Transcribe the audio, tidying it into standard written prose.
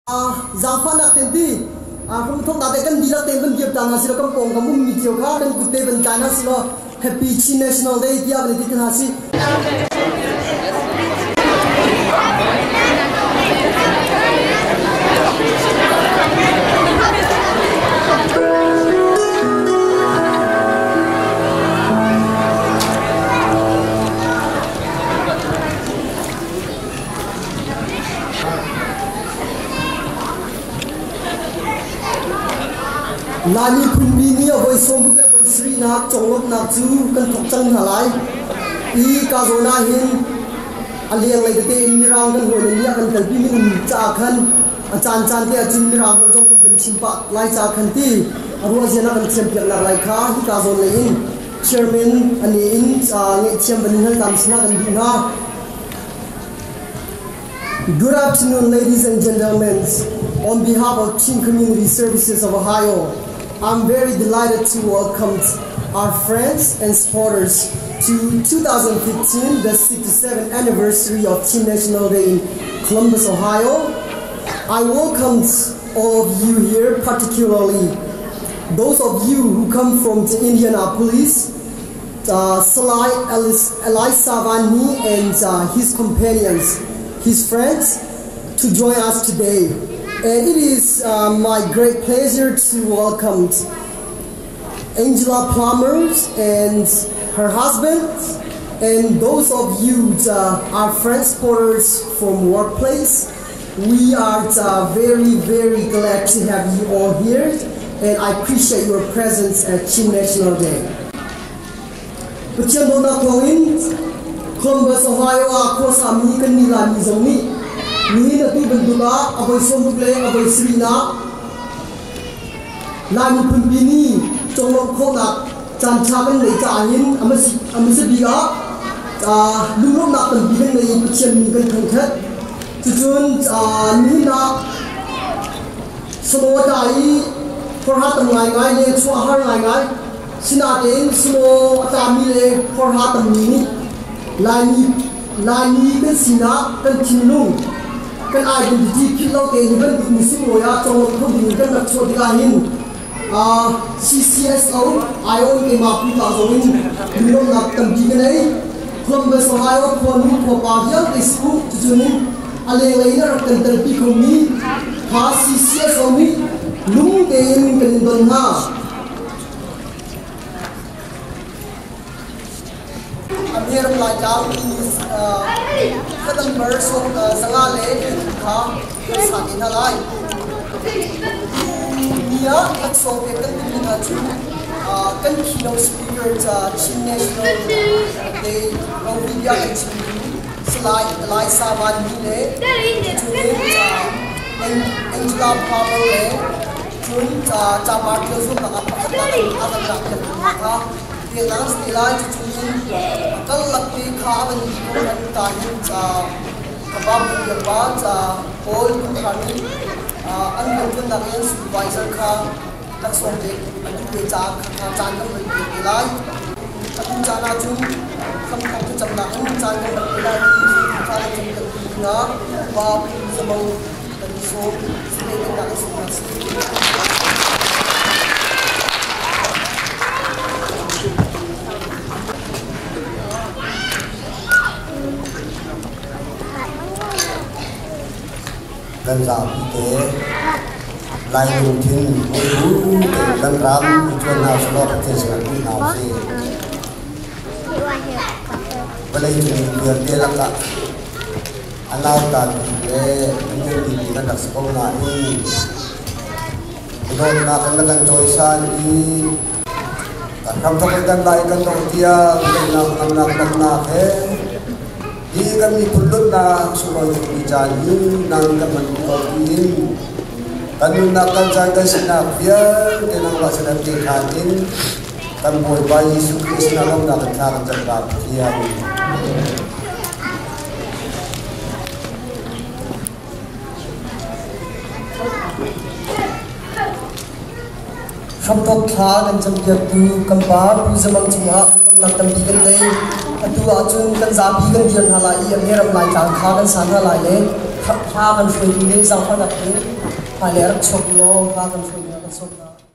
Zamfan nak tenti, aku thong dah tekan dilak tekan dia tanah sila kampung kamu mitio kah dan kutte bencana sila Happy Chin National Day dia boleh dikenal sih. Lani Punbini avoid Sombuk avoid Sri Nak Chonglop Nak Chu kan Thok Chang Halai I Kazona Hin Aliang Lai Te Mirang kan Hoi Nia kan Kalpi Min Cha Khan Chan Chan Te Chin Mirang Jong kan Chimpa Lai Cha Khan Ti Arua Jena kan Champion Nak Lai Kha Hi Kazon Lai In Chairman Ani In Nge Chiam Beningal Tamsna kan Dina. Good afternoon, ladies and gentlemen. On behalf of Chin Community Services of Ohio, I'm very delighted to welcome our friends and supporters to 2015, the 67th anniversary of Chin National Day in Columbus, Ohio. I welcome all of you here, particularly those of you who come from the Indianapolis, Salai Elisavani and his companions, his friends, to join us today. And it is my great pleasure to welcome Angela Plumbers and her husband, and those of you, our friends, supporters from workplace. We are very, very glad to have you all here, and I appreciate your presence at Chin National Day. Columbus, Ohio, Kosami, Kanila, Mizoni. Ni na tu bendula aboy sombukle aboy srina Lani Punbini Chonglop Khona Chan Chaban Lai Cha Hin amasi biga lunglop nak tan bigan nei pichen kan thangthat chujun ni na sono dai forha tam ngai ngai le chua har ngai ngai sina ten sono atami le forha tam ni lani kan sina kan chinlung kan identity kilo ke ni ban musim loya chong ko din kan nak chod lahin CCSO IO ke mapu ta zoin dilo nak tam di nei Columbus Ohio ko ni ko pa ya Facebook juni ale laina kan terpi ko ni ha CCSO ni lung ke ni kan don na amir lai down is kadang bersok sangale kha sakin halai dia aksok ke kan dina chu kan kilo speaker Chin National Day of India kan slide Elisa Van Mile Angela Powell chun Martin Sun ka kha Kelas nilai cuci kalau lebih kawan dengan tahin kebab yang baca all kami anda pun dari supervisor ka langsung dek anda beca jangan nilai tapi jangan cuma kamu jangan jangan nilai kalau jangan bab semua dan so sebagai dari semua dan rapi lain mungkin dan rapi tujuan nasional ketentuan nasional boleh jadi dia laka alau dan menjadi dengan sekolah ini dengan akan choicean ini kamu takkan lain kan dia dengan nak Di kami pulun na suruh dijani nang kaman kopiin kanun nakan jaga sinapya kenang wasan tikatin kan boy bayi sukris nalam nakan karan jaga kian Samtok tha dan champion tu kampa pu zaman chinga nak tambigan dei atu achun kan zabi kan dian halai ameram lai kan kha kan sana lai le พากันช่วยดีนี่สังขารนี่พาเลี้ยงชกน้องพากันช่วยดีกันชกนะ